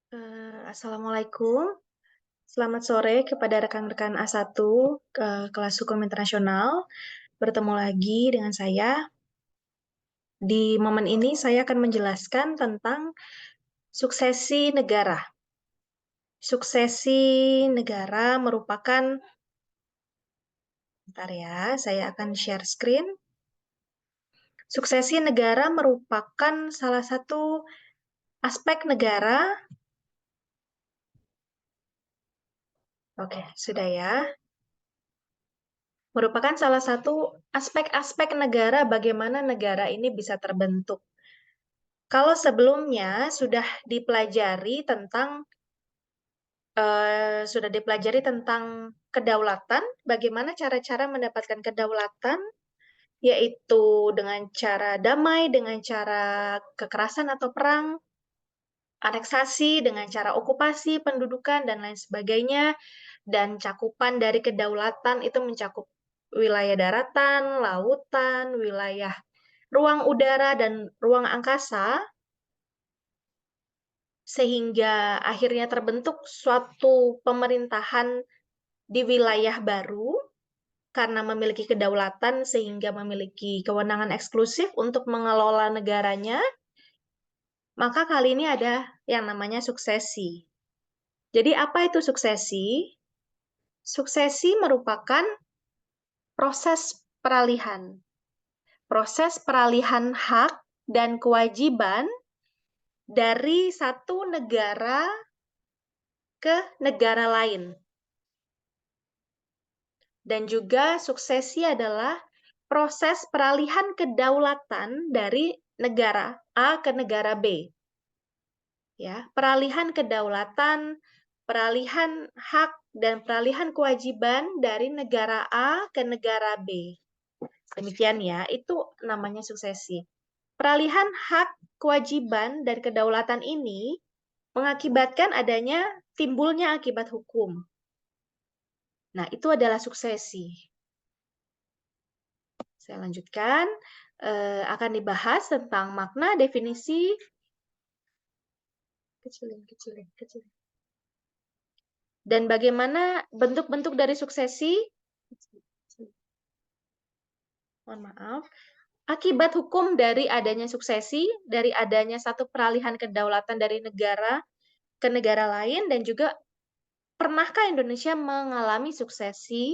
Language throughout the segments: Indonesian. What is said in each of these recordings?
Assalamualaikum. Selamat sore kepada rekan-rekan A1 kelas Hukum Internasional. Bertemu lagi dengan saya. Di momen ini saya akan menjelaskan tentang suksesi negara. Suksesi negara merupakan, bentar ya, saya akan share screen. Suksesi negara merupakan salah satu aspek negara. Oke, sudah ya. Merupakan salah satu aspek-aspek negara bagaimana negara ini bisa terbentuk. Kalau sebelumnya sudah dipelajari tentang kedaulatan, bagaimana cara-cara mendapatkan kedaulatan, yaitu dengan cara damai, dengan cara kekerasan atau perang, aneksasi, dengan cara okupasi, pendudukan, dan lain sebagainya. Dan cakupan dari kedaulatan itu mencakup wilayah daratan, lautan, wilayah ruang udara, dan ruang angkasa, sehingga akhirnya terbentuk suatu pemerintahan di wilayah baru karena memiliki kedaulatan sehingga memiliki kewenangan eksklusif untuk mengelola negaranya. Maka kali ini ada yang namanya suksesi. Jadi apa itu suksesi? Suksesi merupakan proses peralihan. Proses peralihan hak dan kewajiban dari satu negara ke negara lain. Dan juga suksesi adalah proses peralihan kedaulatan dari negara A ke negara B. Ya, peralihan kedaulatan, peralihan hak dan peralihan kewajiban dari negara A ke negara B. Demikian ya, itu namanya suksesi. Peralihan hak, kewajiban dan kedaulatan ini mengakibatkan adanya timbulnya akibat hukum. Nah, itu adalah suksesi. Saya lanjutkan, akan dibahas tentang makna, definisi, kecilin. Dan bagaimana bentuk-bentuk dari suksesi, mohon maaf, akibat hukum dari adanya suksesi, dari adanya satu peralihan kedaulatan dari negara ke negara lain, dan juga pernahkah Indonesia mengalami suksesi?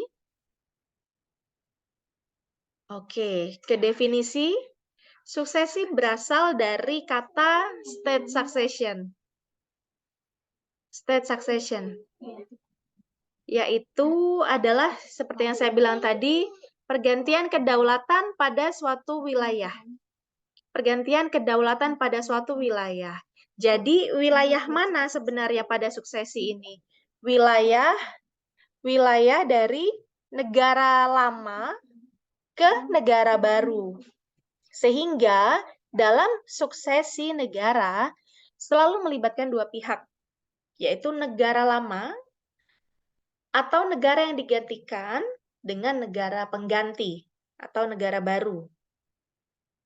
Oke, ke definisi. Suksesi berasal dari kata state succession. State succession, yaitu adalah seperti yang saya bilang tadi, pergantian kedaulatan pada suatu wilayah. Pergantian kedaulatan pada suatu wilayah. Jadi wilayah mana sebenarnya pada suksesi ini? Wilayah dari negara lama ke negara baru. Sehingga dalam suksesi negara selalu melibatkan dua pihak, yaitu negara lama atau negara yang digantikan dengan negara pengganti atau negara baru.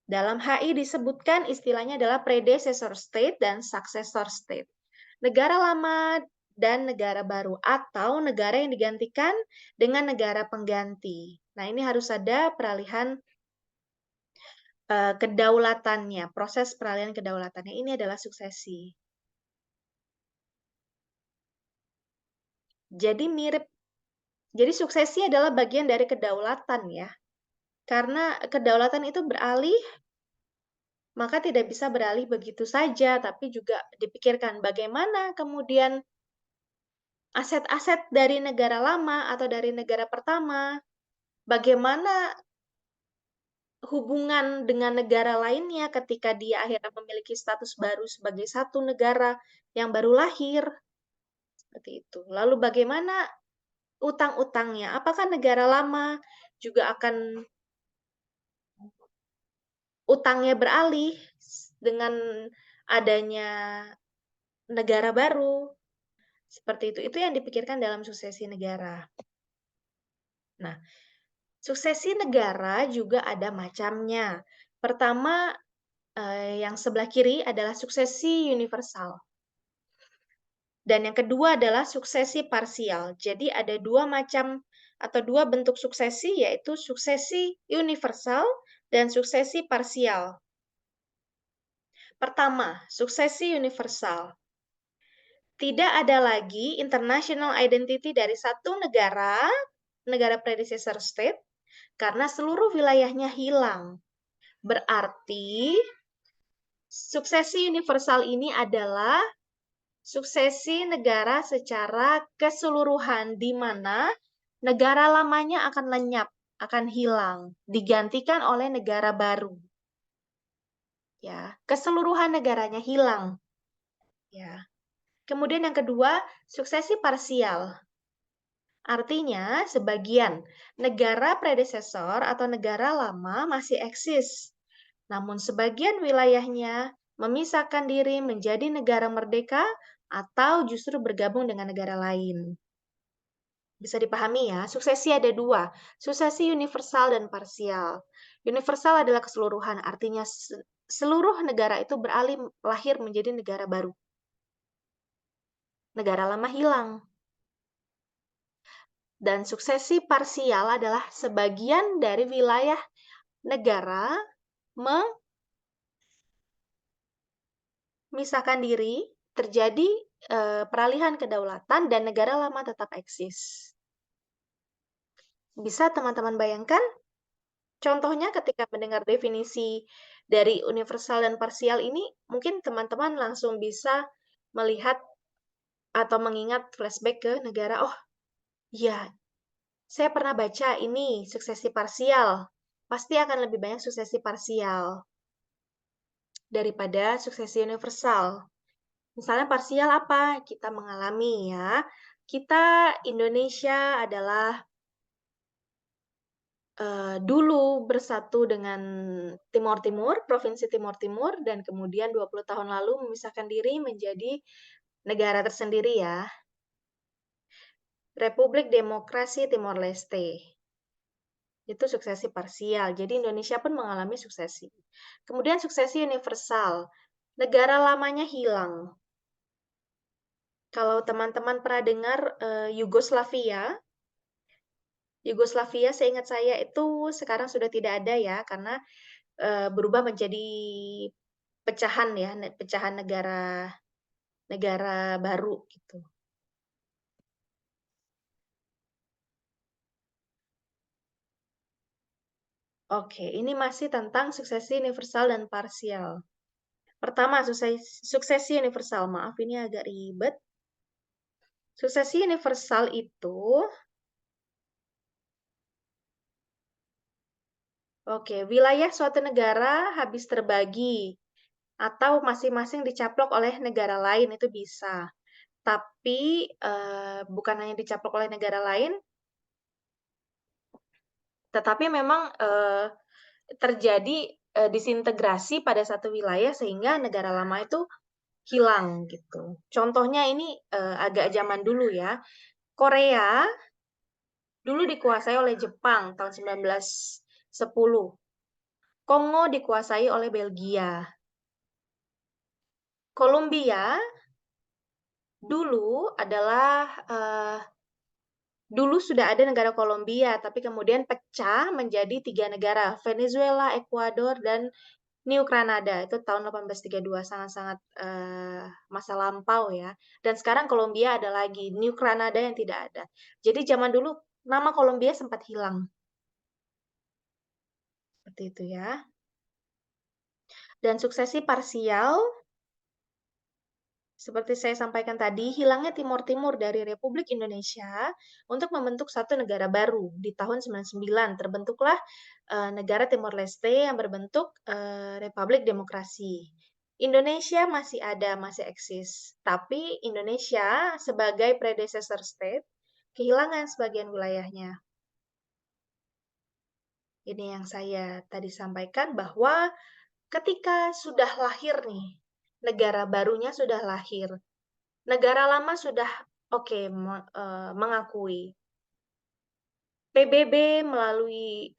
Dalam HI disebutkan istilahnya adalah predecessor state dan successor state. Negara lama dan negara baru atau negara yang digantikan dengan negara pengganti. Nah, ini harus ada peralihan kedaulatannya, proses peralihan kedaulatannya. Ini adalah suksesi. Jadi suksesi adalah bagian dari kedaulatan ya. Karena kedaulatan itu beralih, maka tidak bisa beralih begitu saja, tapi juga dipikirkan bagaimana kemudian aset-aset dari negara lama atau dari negara pertama, bagaimana hubungan dengan negara lainnya ketika dia akhirnya memiliki status baru sebagai satu negara yang baru lahir. Seperti itu. Lalu bagaimana utang-utangnya? Apakah negara lama juga akan utangnya beralih dengan adanya negara baru? Seperti itu. Itu yang dipikirkan dalam suksesi negara. Nah, suksesi negara juga ada macamnya. Pertama, yang sebelah kiri adalah suksesi universal. Dan yang kedua adalah suksesi parsial. Jadi ada dua macam atau dua bentuk suksesi, yaitu suksesi universal dan suksesi parsial. Pertama, suksesi universal. Tidak ada lagi international identity dari satu negara predecessor state, karena seluruh wilayahnya hilang. Berarti, suksesi universal ini adalah suksesi negara secara keseluruhan, di mana negara lamanya akan lenyap, akan hilang, digantikan oleh negara baru. Ya, keseluruhan negaranya hilang. Ya. Kemudian yang kedua, suksesi parsial. Artinya, sebagian negara predesesor atau negara lama masih eksis, namun sebagian wilayahnya memisahkan diri menjadi negara merdeka atau justru bergabung dengan negara lain. Bisa dipahami ya, suksesi ada dua, suksesi universal dan parsial. Universal adalah keseluruhan, artinya seluruh negara itu beralih lahir menjadi negara baru. Negara lama hilang. Dan suksesi parsial adalah sebagian dari wilayah negara memisahkan diri, terjadi peralihan kedaulatan, dan negara lama tetap eksis. Bisa teman-teman bayangkan? Contohnya ketika mendengar definisi dari universal dan parsial ini, mungkin teman-teman langsung bisa melihat atau mengingat flashback ke negara, oh iya, saya pernah baca ini suksesi parsial. Pasti akan lebih banyak suksesi parsial daripada suksesi universal. Misalnya parsial apa? Kita mengalami ya. Kita Indonesia adalah dulu bersatu dengan Timor Timur, Provinsi Timor Timur, dan kemudian 20 tahun lalu memisahkan diri menjadi negara tersendiri ya. Republik Demokrasi Timor Leste. Itu suksesi parsial. Jadi Indonesia pun mengalami suksesi. Kemudian suksesi universal. Negara lamanya hilang. Kalau teman-teman pernah dengar Yugoslavia, seingat saya itu sekarang sudah tidak ada ya, karena berubah menjadi pecahan ya, pecahan negara baru gitu. Oke, ini masih tentang suksesi universal dan parsial. Pertama, suksesi universal. Maaf, ini agak ribet. Suksesi universal itu, wilayah suatu negara habis terbagi, atau masing-masing dicaplok oleh negara lain, itu bisa. Tapi bukan hanya dicaplok oleh negara lain, tetapi memang terjadi disintegrasi pada satu wilayah sehingga negara lama itu hilang gitu. Contohnya ini agak zaman dulu ya. Korea dulu dikuasai oleh Jepang tahun 1910. Kongo dikuasai oleh Belgia. Kolombia dulu adalah dulu sudah ada negara Kolombia, tapi kemudian pecah menjadi 3 negara, Venezuela, Ekuador, dan New Granada. Itu tahun 1832, sangat-sangat masa lampau ya. Dan sekarang Kolombia ada lagi, New Granada yang tidak ada. Jadi zaman dulu nama Kolombia sempat hilang. Seperti itu ya. Dan suksesi parsial, seperti saya sampaikan tadi, hilangnya Timor Timur dari Republik Indonesia untuk membentuk satu negara baru. Di tahun 99 terbentuklah negara Timor Leste yang berbentuk Republik Demokrasi. Indonesia masih ada, masih eksis. Tapi Indonesia sebagai predecessor state kehilangan sebagian wilayahnya. Ini yang saya tadi sampaikan bahwa ketika sudah lahir nih, negara barunya sudah lahir, negara lama sudah mengakui. PBB melalui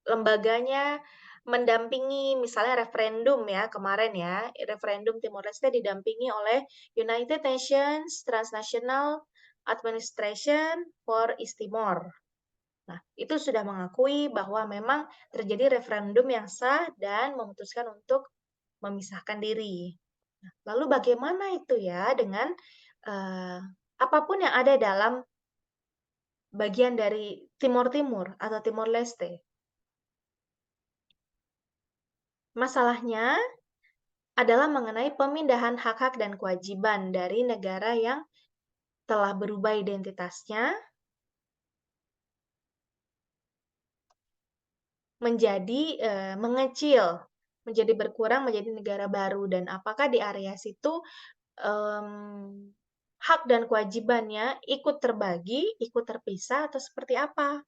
lembaganya mendampingi misalnya referendum ya kemarin ya, referendum Timor Leste didampingi oleh United Nations Transnational Administration for East Timor. Nah, itu sudah mengakui bahwa memang terjadi referendum yang sah dan memutuskan untuk memisahkan diri. Nah, lalu bagaimana itu ya dengan apapun yang ada dalam bagian dari Timor Timur atau Timor Leste? Masalahnya adalah mengenai pemindahan hak-hak dan kewajiban dari negara yang telah berubah identitasnya menjadi mengecil, menjadi berkurang menjadi negara baru, dan apakah di area situ hak dan kewajibannya ikut terbagi, ikut terpisah, atau seperti apa?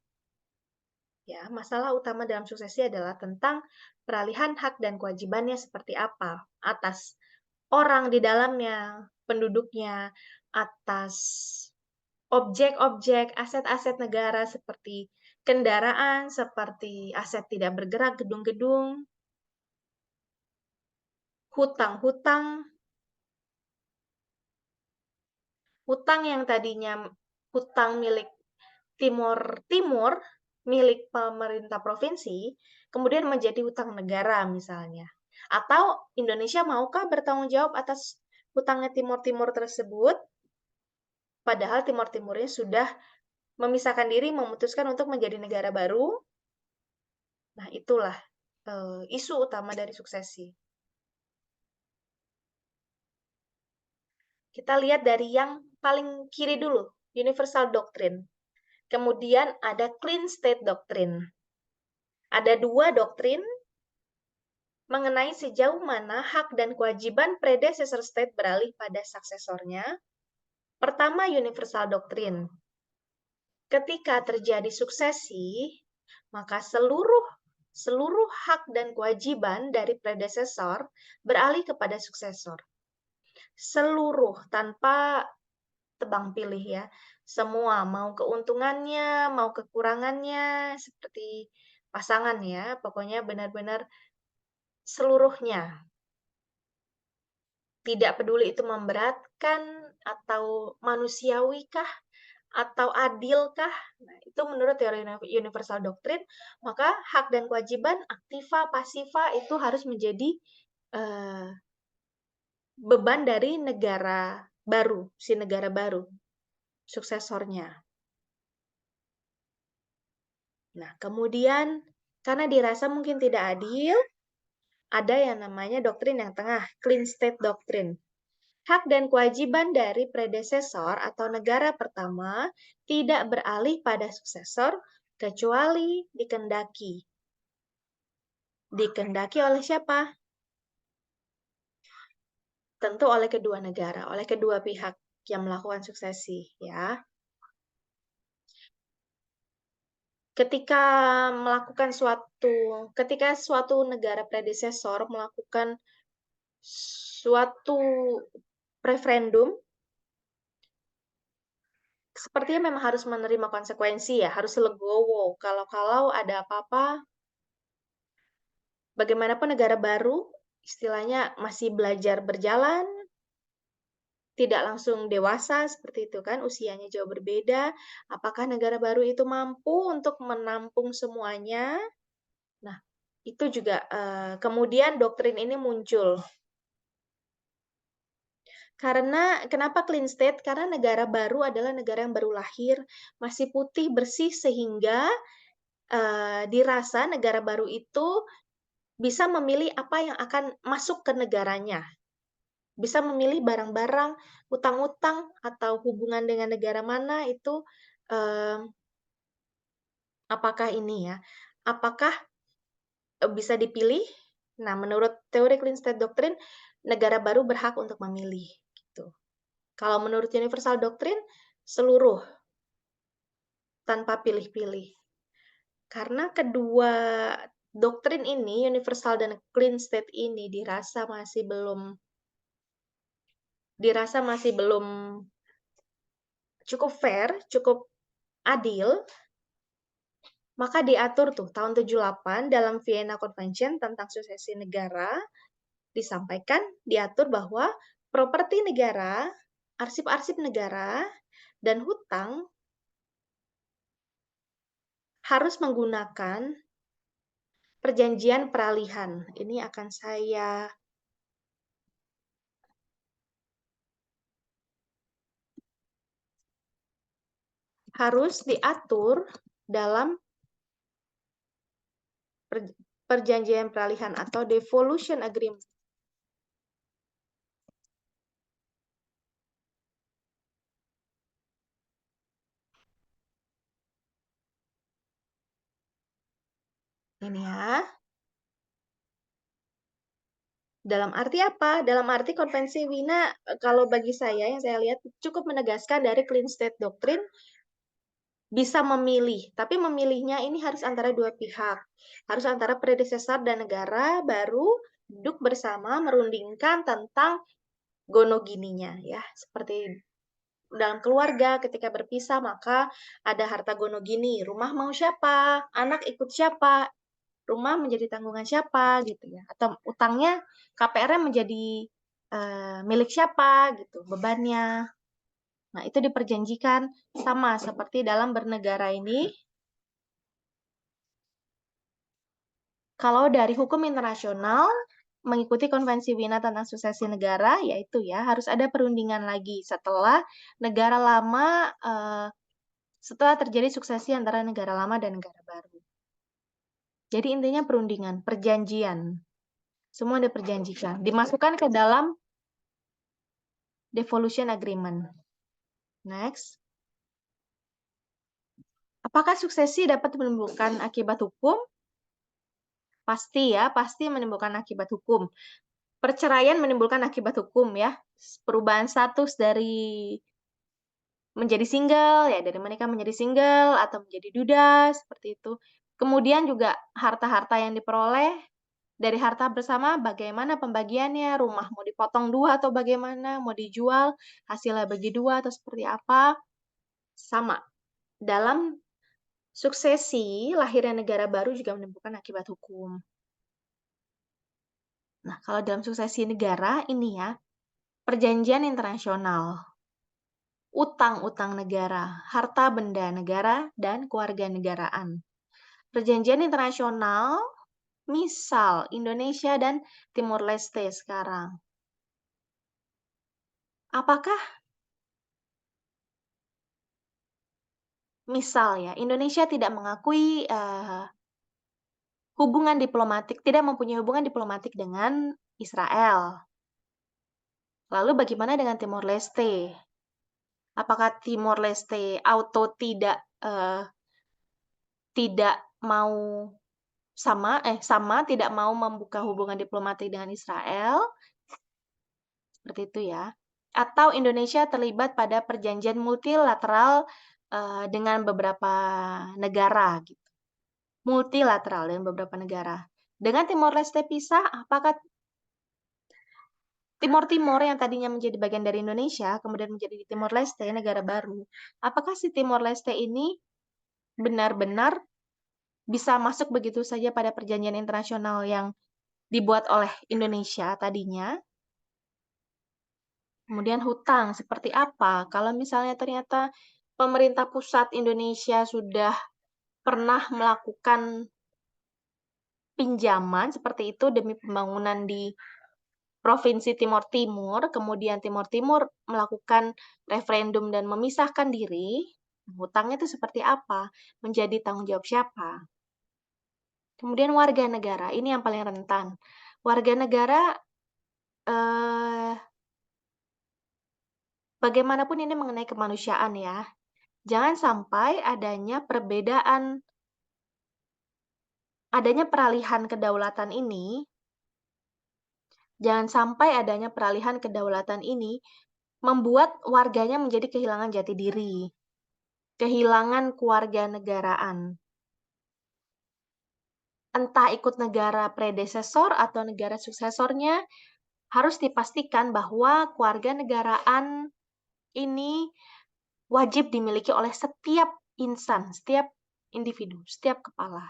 Ya, masalah utama dalam suksesi adalah tentang peralihan hak dan kewajibannya seperti apa atas orang di dalamnya, penduduknya, atas objek-objek, aset-aset negara seperti kendaraan, seperti aset tidak bergerak, gedung-gedung, hutang-hutang, hutang yang tadinya hutang milik Timor Timur, milik pemerintah provinsi, kemudian menjadi hutang negara misalnya. Atau Indonesia maukah bertanggung jawab atas hutangnya Timor Timur tersebut? Padahal Timor Timurnya sudah memisahkan diri, memutuskan untuk menjadi negara baru. Nah, itulah isu utama dari suksesi. Kita lihat dari yang paling kiri dulu, Universal Doctrine. Kemudian ada Clean State Doctrine. Ada dua doktrin mengenai sejauh mana hak dan kewajiban predecessor state beralih pada suksesornya. Pertama, Universal Doctrine. Ketika terjadi suksesi, maka seluruh hak dan kewajiban dari predecessor beralih kepada suksesor. Seluruh, tanpa tebang pilih ya. Semua, mau keuntungannya, mau kekurangannya, seperti pasangan ya. Pokoknya benar-benar seluruhnya. Tidak peduli itu memberatkan atau manusiawikah atau adilkah. Nah, itu menurut teori Universal Doctrine, maka hak dan kewajiban aktiva pasiva itu harus menjadi beban dari negara baru, si negara baru, suksesornya. Nah, kemudian karena dirasa mungkin tidak adil, ada yang namanya doktrin yang tengah, Clean State Doctrine. Hak dan kewajiban dari predesesor atau negara pertama tidak beralih pada suksesor kecuali dikendaki. Dikendaki oleh siapa? Tentu oleh kedua negara, oleh kedua pihak yang melakukan suksesi, ya. Ketika suatu negara predesesor melakukan suatu referendum, sepertinya memang harus menerima konsekuensi ya, harus legowo. Kalau ada apa-apa, bagaimanapun negara baru, istilahnya masih belajar berjalan, tidak langsung dewasa seperti itu kan, usianya jauh berbeda. Apakah negara baru itu mampu untuk menampung semuanya? Nah, itu juga kemudian doktrin ini muncul. Karena kenapa clean state? Karena negara baru adalah negara yang baru lahir, masih putih bersih sehingga dirasa negara baru itu bisa memilih apa yang akan masuk ke negaranya. Bisa memilih barang-barang, utang-utang, atau hubungan dengan negara mana itu apakah ini ya? Apakah bisa dipilih? Nah, menurut teori Clean State Doctrine, negara baru berhak untuk memilih. Gitu. Kalau menurut Universal Doctrine, seluruh tanpa pilih-pilih. Karena kedua doktrin ini, Universal dan Clean State ini dirasa masih belum cukup fair, cukup adil, Maka diatur tuh tahun 78 dalam Vienna Convention tentang suksesi negara disampaikan, diatur bahwa properti negara, arsip-arsip negara, dan hutang harus menggunakan perjanjian peralihan. Ini akan saya harus diatur dalam perjanjian peralihan atau devolution agreement. Ini ya. Dalam arti apa? Dalam arti konvensi Wina, kalau bagi saya yang saya lihat cukup menegaskan dari clean state doctrine bisa memilih, tapi memilihnya ini harus antara dua pihak. Harus antara predesesor dan negara baru duduk bersama merundingkan tentang gonogininya ya. Seperti dalam keluarga ketika berpisah maka ada harta gonogini, rumah mau siapa, anak ikut siapa, rumah menjadi tanggungan siapa gitu ya, atau utangnya KPR-nya menjadi milik siapa gitu bebannya. Nah, itu diperjanjikan sama seperti dalam bernegara ini. Kalau dari hukum internasional mengikuti konvensi Wina tentang suksesi negara, yaitu ya harus ada perundingan lagi setelah negara lama setelah terjadi suksesi antara negara lama dan negara baru. Jadi intinya perundingan, perjanjian. Semua diperjanjikan. Dimasukkan ke dalam devolution agreement. Next. Apakah suksesi dapat menimbulkan akibat hukum? Pasti ya, pasti menimbulkan akibat hukum. Perceraian menimbulkan akibat hukum ya. Perubahan status dari menjadi single, ya dari menikah menjadi single atau menjadi duda, seperti itu. Kemudian juga harta-harta yang diperoleh dari harta bersama, bagaimana pembagiannya, rumah mau dipotong dua atau bagaimana, mau dijual, hasilnya bagi dua atau seperti apa, sama. Dalam suksesi, lahirnya negara baru juga menimbulkan akibat hukum. Nah, kalau dalam suksesi negara, ini ya, perjanjian internasional, utang-utang negara, harta benda negara, dan keluarga negaraan. Perjanjian internasional, misal Indonesia dan Timor Leste sekarang. Apakah misal ya, Indonesia tidak mengakui hubungan diplomatik, tidak mempunyai hubungan diplomatik dengan Israel. Lalu bagaimana dengan Timor Leste? Apakah Timor Leste auto tidak mau sama tidak mau membuka hubungan diplomatik dengan Israel? Seperti itu ya. Atau Indonesia terlibat pada perjanjian multilateral dengan beberapa negara gitu. Multilateral dengan beberapa negara. Dengan Timor Leste pisah, apakah Timor yang tadinya menjadi bagian dari Indonesia, kemudian menjadi Timor Leste, negara baru, apakah si Timor Leste ini benar-benar bisa masuk begitu saja pada perjanjian internasional yang dibuat oleh Indonesia tadinya? Kemudian hutang, seperti apa? Kalau misalnya ternyata pemerintah pusat Indonesia sudah pernah melakukan pinjaman seperti itu demi pembangunan di Provinsi Timor Timur, kemudian Timor Timur melakukan referendum dan memisahkan diri, hutangnya itu seperti apa? Menjadi tanggung jawab siapa? Kemudian warga negara, ini yang paling rentan. Warga negara, bagaimanapun ini mengenai kemanusiaan ya. Jangan sampai adanya peralihan kedaulatan ini, membuat warganya menjadi kehilangan jati diri, kehilangan keluarga negaraan. Entah ikut negara predesesor atau negara suksesornya, harus dipastikan bahwa keluarga negaraan ini wajib dimiliki oleh setiap insan, setiap individu, setiap kepala.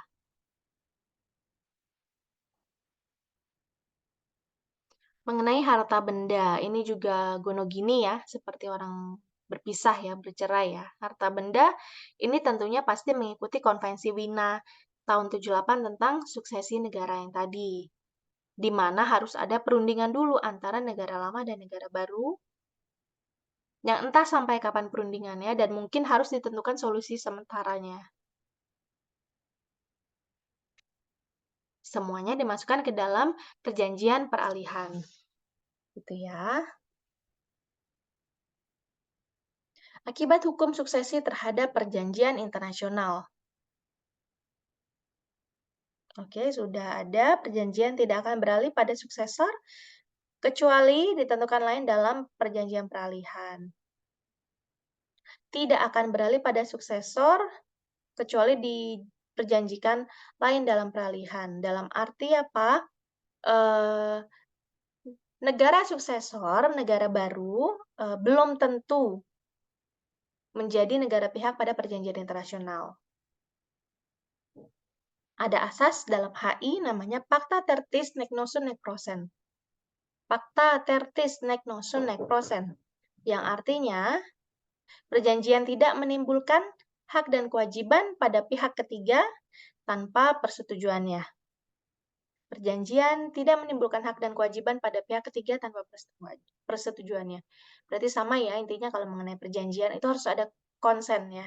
Mengenai harta benda, ini juga gonogini ya, seperti orang berpisah ya, bercerai ya. Harta benda ini tentunya pasti mengikuti Konvensi Wina tahun 78 tentang suksesi negara yang tadi, di mana harus ada perundingan dulu antara negara lama dan negara baru, yang entah sampai kapan perundingannya dan mungkin harus ditentukan solusi sementaranya. Semuanya dimasukkan ke dalam perjanjian peralihan. Gitu ya. Akibat hukum suksesi terhadap perjanjian internasional. Oke, sudah ada perjanjian tidak akan beralih pada suksesor, kecuali ditentukan lain dalam perjanjian peralihan. Tidak akan beralih pada suksesor, kecuali diperjanjikan lain dalam peralihan. Dalam arti apa? Negara suksesor, negara baru, belum tentu menjadi negara pihak pada perjanjian internasional. Ada asas dalam HI namanya Pacta Tertis Nec Nosun Nec Prosen. Pacta Tertis Nec Nosun Nec Prosen, yang artinya perjanjian tidak menimbulkan hak dan kewajiban pada pihak ketiga tanpa persetujuannya. Perjanjian tidak menimbulkan hak dan kewajiban pada pihak ketiga tanpa persetujuannya. Berarti sama ya, intinya kalau mengenai perjanjian itu harus ada konsen ya.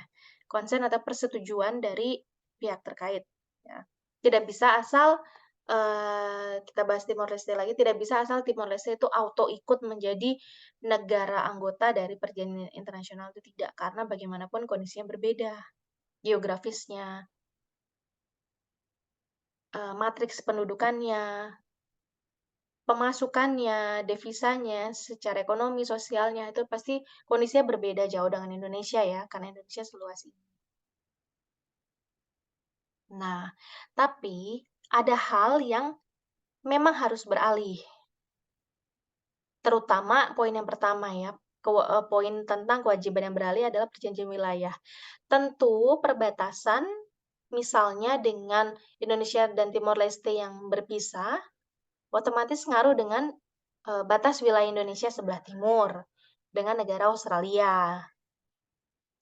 Konsen atau persetujuan dari pihak terkait. Ya. Tidak bisa asal, kita bahas Timor Leste lagi, tidak bisa asal Timor Leste itu auto ikut menjadi negara anggota dari perjanjian internasional, itu tidak. Karena bagaimanapun kondisinya berbeda, geografisnya, matriks pendudukannya, pemasukannya, devisanya, secara ekonomi, sosialnya, itu pasti kondisinya berbeda jauh dengan Indonesia ya, karena Indonesia seluas ini. Nah, tapi ada hal yang memang harus beralih. Terutama poin yang pertama ya, poin tentang kewajiban yang beralih adalah perjanjian wilayah. Tentu perbatasan, misalnya dengan Indonesia dan Timor Leste yang berpisah, otomatis ngaruh dengan batas wilayah Indonesia sebelah timur dengan negara Australia.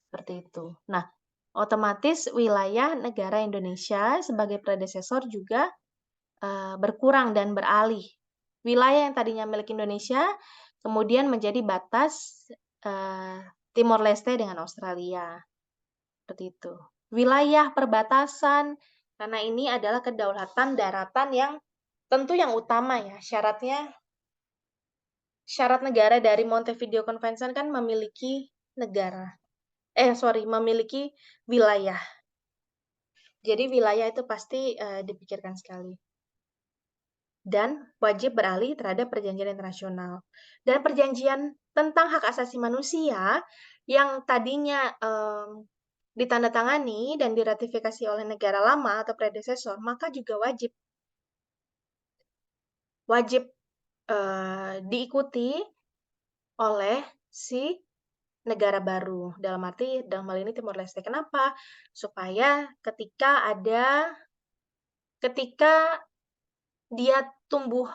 Seperti itu. Nah, otomatis wilayah negara Indonesia sebagai predesesor juga berkurang dan beralih. Wilayah yang tadinya milik Indonesia kemudian menjadi batas Timor Leste dengan Australia. Seperti itu. Wilayah perbatasan, karena ini adalah kedaulatan daratan yang tentu yang utama ya. Syarat negara dari Montevideo Convention kan memiliki memiliki wilayah. Jadi wilayah itu pasti dipikirkan sekali. Dan wajib beralih terhadap perjanjian internasional. Dan perjanjian tentang hak asasi manusia yang tadinya ditandatangani dan diratifikasi oleh negara lama atau predesesor, maka juga wajib diikuti oleh si negara baru. Dalam hal ini Timor Leste. Kenapa? Supaya ketika dia tumbuh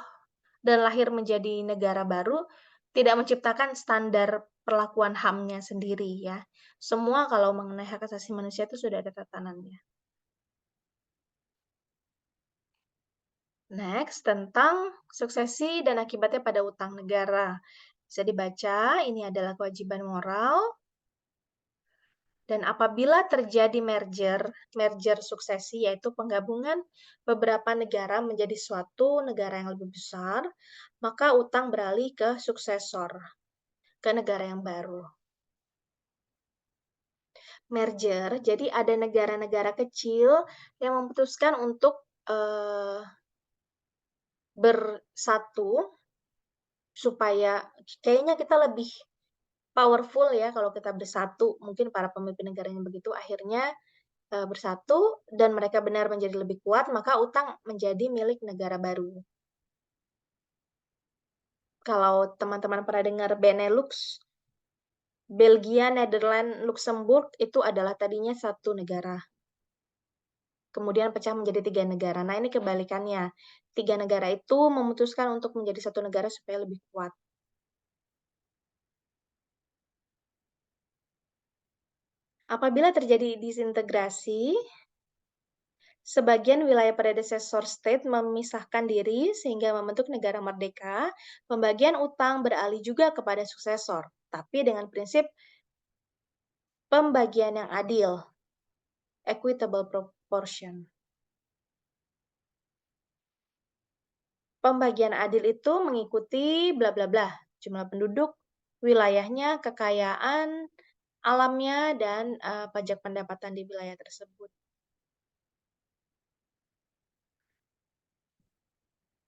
dan lahir menjadi negara baru, tidak menciptakan standar perlakuan HAM-nya sendiri ya. Semua kalau mengenai hak asasi manusia itu sudah ada tatanannya. Next, tentang suksesi dan akibatnya pada utang negara. Bisa dibaca, ini adalah kewajiban moral. Dan apabila terjadi merger suksesi, yaitu penggabungan beberapa negara menjadi suatu negara yang lebih besar, maka utang beralih ke suksesor, ke negara yang baru. Merger, jadi ada negara-negara kecil yang memutuskan untuk bersatu supaya kayaknya kita lebih powerful ya kalau kita bersatu. Mungkin para pemimpin negara yang begitu akhirnya bersatu dan mereka benar menjadi lebih kuat, maka utang menjadi milik negara baru. Kalau teman-teman pernah dengar Benelux, Belgia, Netherlands, Luxembourg itu adalah tadinya satu negara. kemudian pecah menjadi 3 negara. Nah, ini kebalikannya. 3 negara itu memutuskan untuk menjadi satu negara supaya lebih kuat. Apabila terjadi disintegrasi, sebagian wilayah predecessor state memisahkan diri sehingga membentuk negara merdeka. Pembagian utang beralih juga kepada suksesor, tapi dengan prinsip pembagian yang adil, equitable proportion. Pembagian adil itu mengikuti bla bla bla, jumlah penduduk, wilayahnya, kekayaan alamnya, dan pajak pendapatan di wilayah tersebut.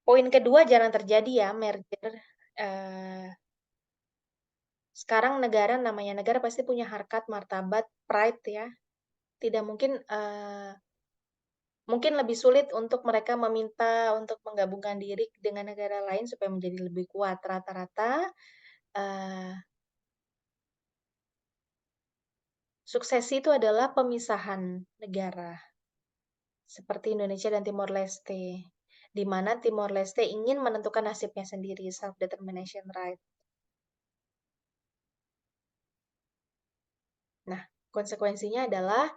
Poin kedua, jarang terjadi ya merger. Sekarang namanya negara pasti punya harkat, martabat, pride ya. Tidak mungkin, mungkin lebih sulit untuk mereka meminta untuk menggabungkan diri dengan negara lain supaya menjadi lebih kuat. Rata-rata suksesi itu adalah pemisahan negara. Seperti Indonesia dan Timor Leste, di mana Timor Leste ingin menentukan nasibnya sendiri, self-determination right. Nah, konsekuensinya adalah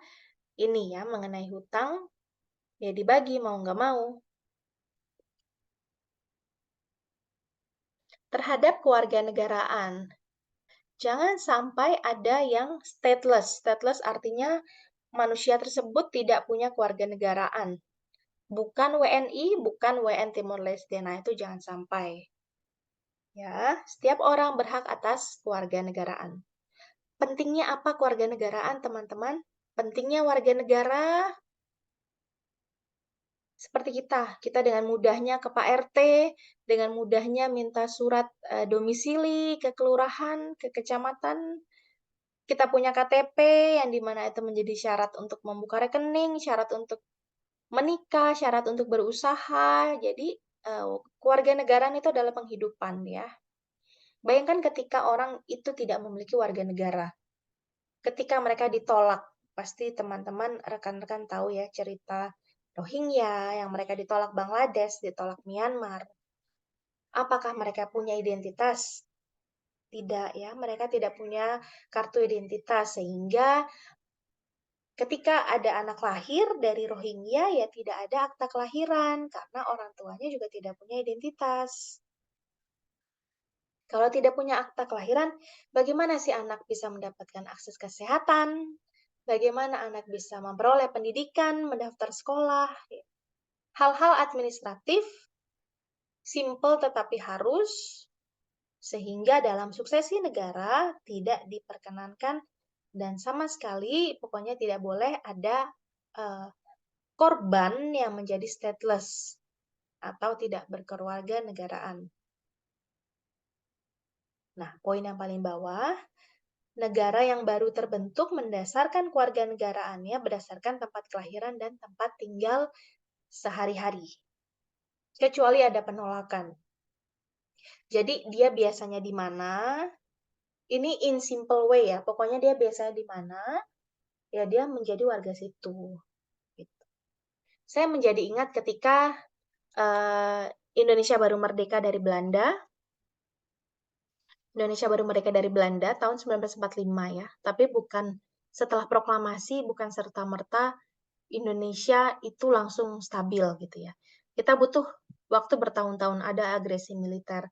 ini ya, mengenai hutang, ya dibagi mau nggak mau. Terhadap kewarganegaraan, jangan sampai ada yang stateless. Stateless artinya manusia tersebut tidak punya kewarganegaraan. Bukan WNI, bukan WN Timor Leste. Nah, itu jangan sampai. Ya, setiap orang berhak atas kewarganegaraan. Pentingnya apa kewarganegaraan, teman-teman? Pentingnya warga negara seperti kita dengan mudahnya ke Pak RT, dengan mudahnya minta surat domisili ke kelurahan, ke kecamatan. Kita punya KTP yang dimana itu menjadi syarat untuk membuka rekening, syarat untuk menikah, syarat untuk berusaha. Jadi kewarganegaraan itu adalah penghidupan ya. Bayangkan ketika orang itu tidak memiliki warga negara. Ketika mereka ditolak, pasti teman-teman rekan-rekan tahu ya cerita Rohingya yang mereka ditolak Bangladesh, ditolak Myanmar. Apakah mereka punya identitas? Tidak ya, mereka tidak punya kartu identitas sehingga ketika ada anak lahir dari Rohingya ya tidak ada akta kelahiran karena orang tuanya juga tidak punya identitas. Kalau tidak punya akta kelahiran, bagaimana si anak bisa mendapatkan akses kesehatan? Bagaimana anak bisa memperoleh pendidikan, mendaftar sekolah? Hal-hal administratif, simple tetapi harus, sehingga dalam suksesi negara tidak diperkenankan dan sama sekali pokoknya tidak boleh ada korban yang menjadi stateless atau tidak berkeluarga negaraan. Nah, poin yang paling bawah, negara yang baru terbentuk mendasarkan kewarganegaraannya berdasarkan tempat kelahiran dan tempat tinggal sehari-hari. Kecuali ada penolakan. Jadi dia biasanya di mana? Ini in simple way ya. Pokoknya dia biasanya di mana? Ya dia menjadi warga situ. Gitu. Saya menjadi ingat ketika Indonesia baru merdeka dari Belanda. Indonesia baru merdeka dari Belanda tahun 1945 ya. Tapi bukan setelah proklamasi, bukan serta-merta Indonesia itu langsung stabil gitu ya. Kita butuh waktu bertahun-tahun, ada agresi militer.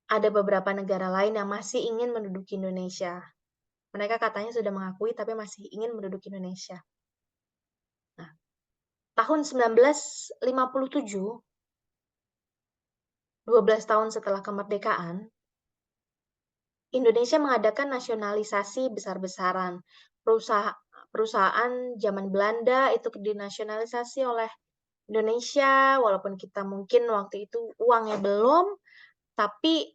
Ada beberapa negara lain yang masih ingin menduduki Indonesia. Mereka katanya sudah mengakui tapi masih ingin menduduki Indonesia. Nah, tahun 1957, 12 tahun setelah kemerdekaan, Indonesia mengadakan nasionalisasi besar-besaran. Perusahaan zaman Belanda itu dinasionalisasi oleh Indonesia, walaupun kita mungkin waktu itu uangnya belum, tapi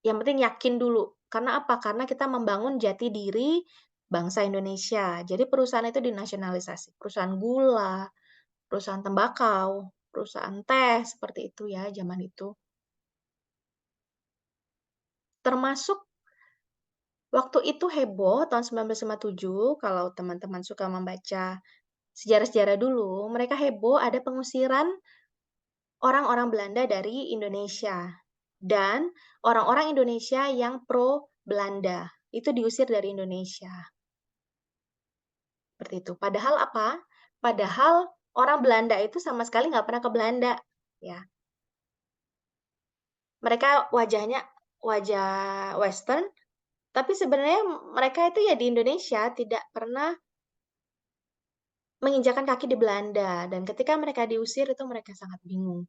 yang penting yakin dulu. Karena apa? Karena kita membangun jati diri bangsa Indonesia. Jadi perusahaan itu dinasionalisasi. Perusahaan gula, perusahaan tembakau, perusahaan teh, seperti itu ya zaman itu. Termasuk waktu itu heboh tahun 1957, kalau teman-teman suka membaca sejarah-sejarah dulu, mereka heboh ada pengusiran orang-orang Belanda dari Indonesia. Dan orang-orang Indonesia yang pro Belanda itu diusir dari Indonesia. Seperti itu. Padahal apa? Padahal orang Belanda itu sama sekali nggak pernah ke Belanda. Ya, mereka wajahnya wajah Western, tapi sebenarnya mereka itu ya di Indonesia tidak pernah menginjakan kaki di Belanda. Dan ketika mereka diusir itu mereka sangat bingung.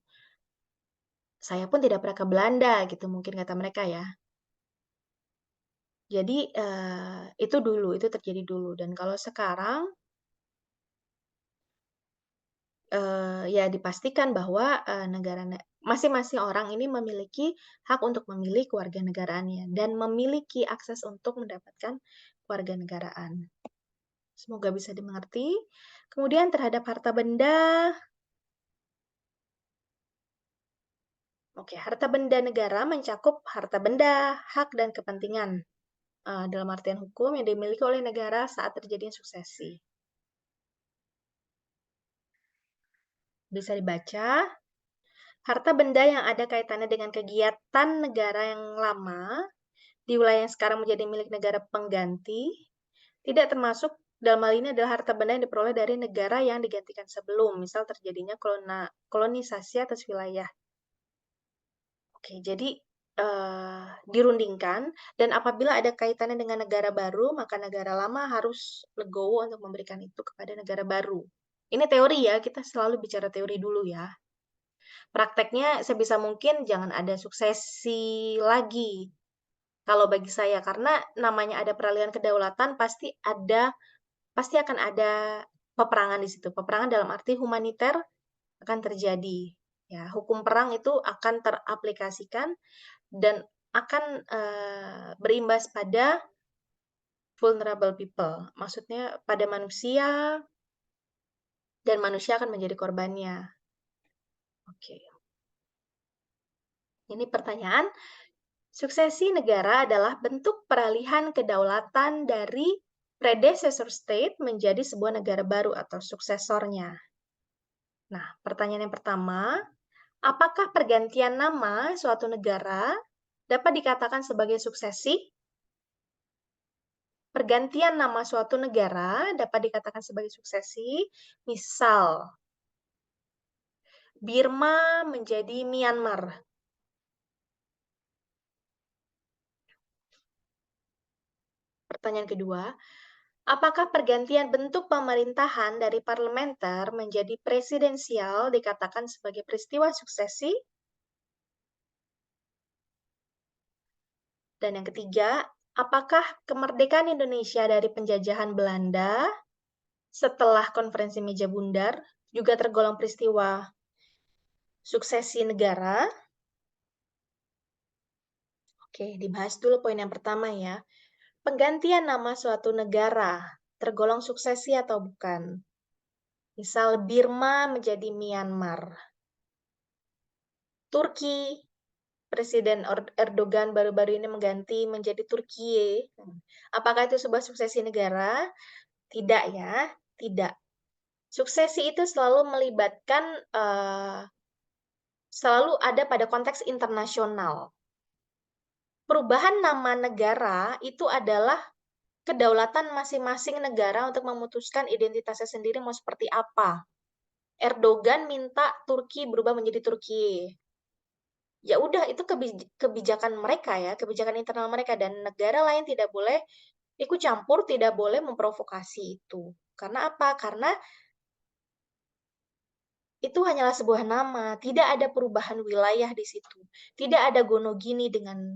Saya pun tidak pernah ke Belanda gitu, mungkin kata mereka ya. Jadi itu dulu, itu terjadi dulu. Dan kalau sekarang ya dipastikan bahwa negara masing-masing orang ini memiliki hak untuk memilih kewarganegaraannya dan memiliki akses untuk mendapatkan kewarganegaraan. Semoga bisa dimengerti. Kemudian terhadap harta benda, oke, harta benda negara mencakup harta benda, hak dan kepentingan dalam artian hukum yang dimiliki oleh negara saat terjadinya suksesi. Bisa dibaca, harta benda yang ada kaitannya dengan kegiatan negara yang lama di wilayah yang sekarang menjadi milik negara pengganti, tidak termasuk dalam hal ini adalah harta benda yang diperoleh dari negara yang digantikan sebelum, misal terjadinya kolonisasi atas wilayah. Oke, jadi dirundingkan, dan apabila ada kaitannya dengan negara baru, maka negara lama harus legowo untuk memberikan itu kepada negara baru. Ini teori ya, kita selalu bicara teori dulu ya. Prakteknya sebisa mungkin jangan ada suksesi lagi. Kalau bagi saya, karena namanya ada peralihan kedaulatan, pasti akan ada peperangan di situ. Peperangan dalam arti humaniter akan terjadi. Ya, hukum perang itu akan teraplikasikan dan akan berimbas pada vulnerable people. Maksudnya pada manusia, dan manusia akan menjadi korbannya. Oke. Ini pertanyaan. Suksesi negara adalah bentuk peralihan kedaulatan dari predecessor state menjadi sebuah negara baru atau suksesornya. Nah, pertanyaan yang pertama, apakah pergantian nama suatu negara dapat dikatakan sebagai suksesi? Pergantian nama suatu negara dapat dikatakan sebagai suksesi. Misal, Birma menjadi Myanmar. Pertanyaan kedua, apakah pergantian bentuk pemerintahan dari parlementer menjadi presidensial dikatakan sebagai peristiwa suksesi? Dan yang ketiga, apakah kemerdekaan Indonesia dari penjajahan Belanda setelah konferensi meja bundar juga tergolong peristiwa suksesi negara? Oke, dibahas dulu poin yang pertama ya. Penggantian nama suatu negara tergolong suksesi atau bukan? Misal Birma menjadi Myanmar. Turki, Presiden Erdogan baru-baru ini mengganti menjadi Turkiye. Apakah itu sebuah suksesi negara? Tidak ya, tidak. Suksesi itu selalu melibatkan, selalu ada pada konteks internasional. Perubahan nama negara itu adalah kedaulatan masing-masing negara untuk memutuskan identitasnya sendiri mau seperti apa. Erdogan minta Turki berubah menjadi Turki. Ya udah, itu kebijakan mereka ya, kebijakan internal mereka, dan negara lain tidak boleh ikut campur, tidak boleh memprovokasi itu. Karena apa? Karena itu hanyalah sebuah nama, tidak ada perubahan wilayah di situ. Tidak ada gonogini dengan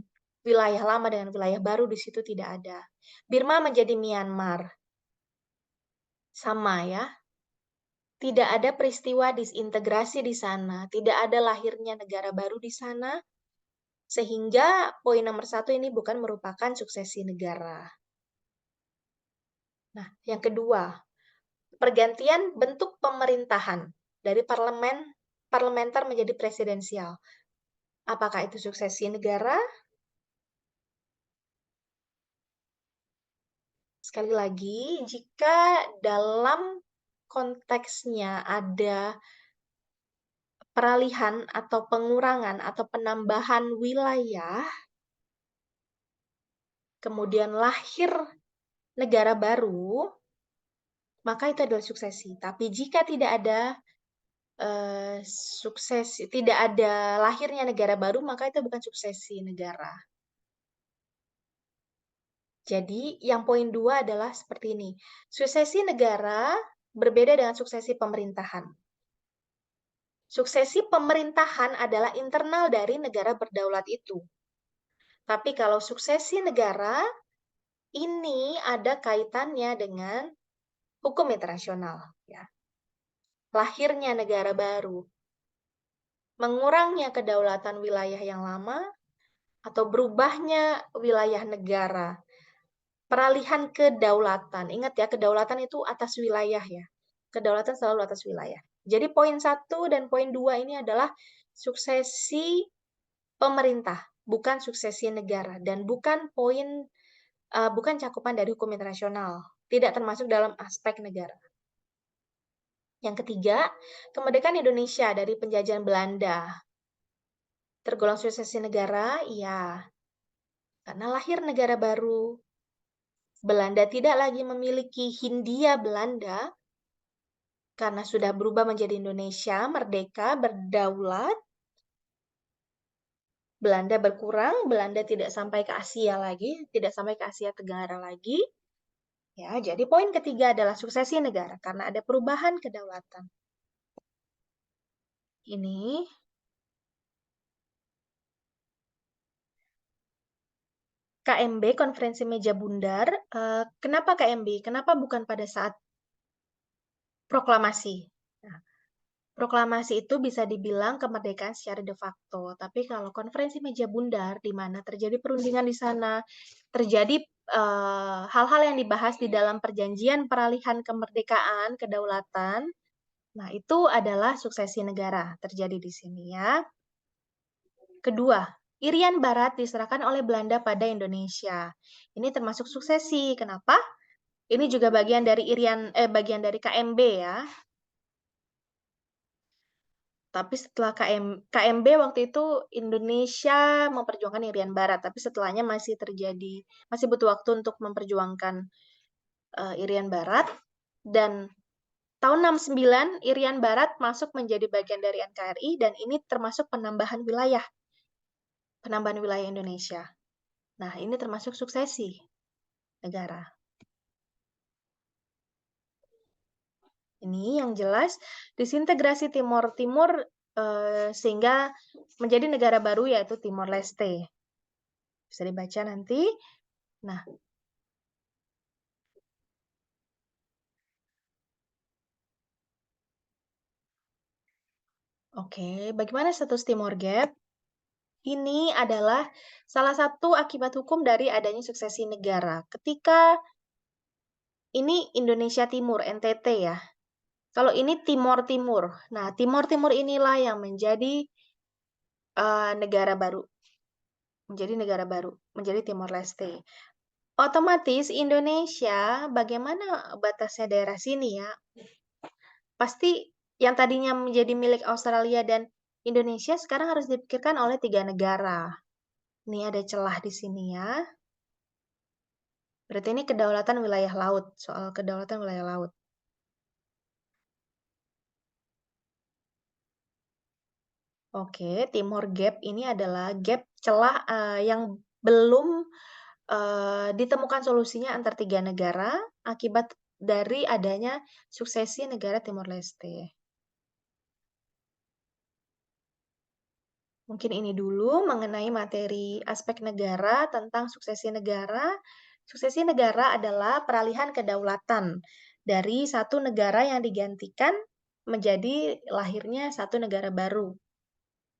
wilayah lama dengan wilayah baru di situ, tidak ada. Birma menjadi Myanmar. Sama ya. Tidak ada peristiwa disintegrasi di sana, tidak ada lahirnya negara baru di sana, sehingga poin nomor 1 ini bukan merupakan suksesi negara. Nah, yang kedua, pergantian bentuk pemerintahan dari parlementer menjadi presidensial. Apakah itu suksesi negara? Sekali lagi, jika dalam konteksnya ada peralihan atau pengurangan atau penambahan wilayah, kemudian lahir negara baru, maka itu adalah suksesi. Tapi jika tidak ada suksesi, tidak ada lahirnya negara baru, maka itu bukan suksesi negara. Jadi yang poin 2 adalah seperti ini. Suksesi negara berbeda dengan suksesi pemerintahan. Suksesi pemerintahan adalah internal dari negara berdaulat itu. Tapi kalau suksesi negara, ini ada kaitannya dengan hukum internasional. Ya. Lahirnya negara baru, mengurangnya kedaulatan wilayah yang lama, atau berubahnya wilayah negara. Peralihan kedaulatan. Ingat ya, kedaulatan itu atas wilayah ya. Kedaulatan selalu atas wilayah. Jadi poin 1 dan poin 2 ini adalah suksesi pemerintah, bukan suksesi negara. Dan bukan bukan cakupan dari hukum internasional. Tidak termasuk dalam aspek negara. Yang ketiga, kemerdekaan Indonesia dari penjajahan Belanda. Tergolong suksesi negara? Iya. Karena lahir negara baru. Belanda tidak lagi memiliki Hindia Belanda, karena sudah berubah menjadi Indonesia, merdeka, berdaulat. Belanda berkurang, Belanda tidak sampai ke Asia lagi, tidak sampai ke Asia Tenggara lagi. Ya, jadi poin ketiga adalah suksesi negara, karena ada perubahan kedaulatan. Ini KMB, Konferensi Meja Bundar. Kenapa KMB? Kenapa bukan pada saat proklamasi? Nah, proklamasi itu bisa dibilang kemerdekaan secara de facto. Tapi kalau Konferensi Meja Bundar, di mana terjadi perundingan di sana, terjadi hal-hal yang dibahas di dalam perjanjian peralihan kemerdekaan, kedaulatan, nah itu adalah suksesi negara terjadi di sini ya. Kedua, Irian Barat diserahkan oleh Belanda pada Indonesia. Ini termasuk suksesi. Kenapa? Ini juga bagian dari bagian dari KMB ya. Tapi setelah KMB waktu itu Indonesia memperjuangkan Irian Barat, tapi setelahnya masih butuh waktu untuk memperjuangkan Irian Barat. Dan tahun 69 Irian Barat masuk menjadi bagian dari NKRI dan ini termasuk penambahan wilayah Indonesia. Nah, ini termasuk suksesi negara. Ini yang jelas disintegrasi Timor Timur sehingga menjadi negara baru yaitu Timor Leste. Bisa dibaca nanti. Nah, oke, bagaimana status Timor Gap? Ini adalah salah satu akibat hukum dari adanya suksesi negara. Ketika ini Indonesia Timur, NTT ya. Kalau ini Timor Timur. Nah, Timor Timur inilah yang menjadi negara baru. Menjadi Timor Leste. Otomatis Indonesia, bagaimana batasnya daerah sini ya? Pasti yang tadinya menjadi milik Australia dan Indonesia sekarang harus dipikirkan oleh 3 negara. Ini ada celah di sini ya. Berarti ini kedaulatan wilayah laut, soal kedaulatan wilayah laut. Oke, Timor Gap ini adalah gap celah yang belum ditemukan solusinya antar 3 negara akibat dari adanya suksesi negara Timor Leste. Mungkin ini dulu mengenai materi aspek negara tentang suksesi negara. Suksesi negara adalah peralihan kedaulatan dari satu negara yang digantikan menjadi lahirnya satu negara baru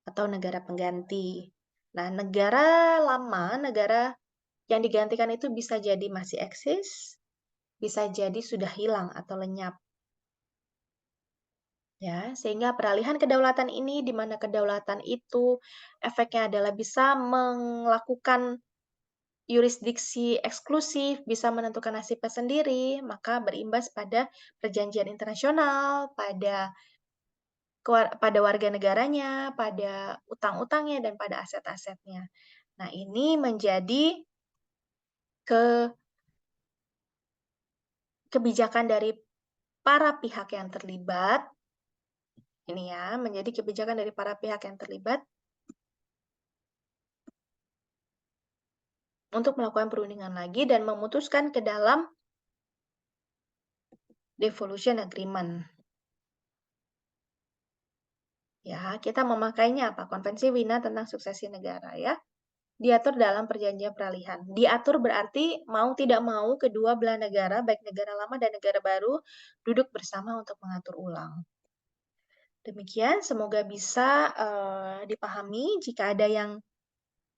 atau negara pengganti. Nah, negara lama, negara yang digantikan itu bisa jadi masih eksis, bisa jadi sudah hilang atau lenyap. Ya, sehingga peralihan kedaulatan ini di mana kedaulatan itu efeknya adalah bisa melakukan yurisdiksi eksklusif, bisa menentukan nasibnya sendiri, maka berimbas pada perjanjian internasional, pada warga negaranya, pada utang-utangnya, dan pada aset-asetnya. Nah, ini menjadi kebijakan dari para pihak yang terlibat. Ini ya, menjadi kebijakan dari para pihak yang terlibat untuk melakukan perundingan lagi dan memutuskan ke dalam devolution agreement. Ya, kita memakainya apa? Konvensi Wina tentang suksesi negara ya. Diatur dalam perjanjian peralihan. Diatur berarti mau tidak mau kedua belah negara, baik negara lama dan negara baru, duduk bersama untuk mengatur ulang. Demikian, semoga bisa dipahami. Jika ada yang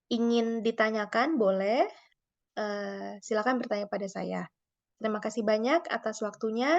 ingin ditanyakan, boleh. Silakan bertanya pada saya. Terima kasih banyak atas waktunya.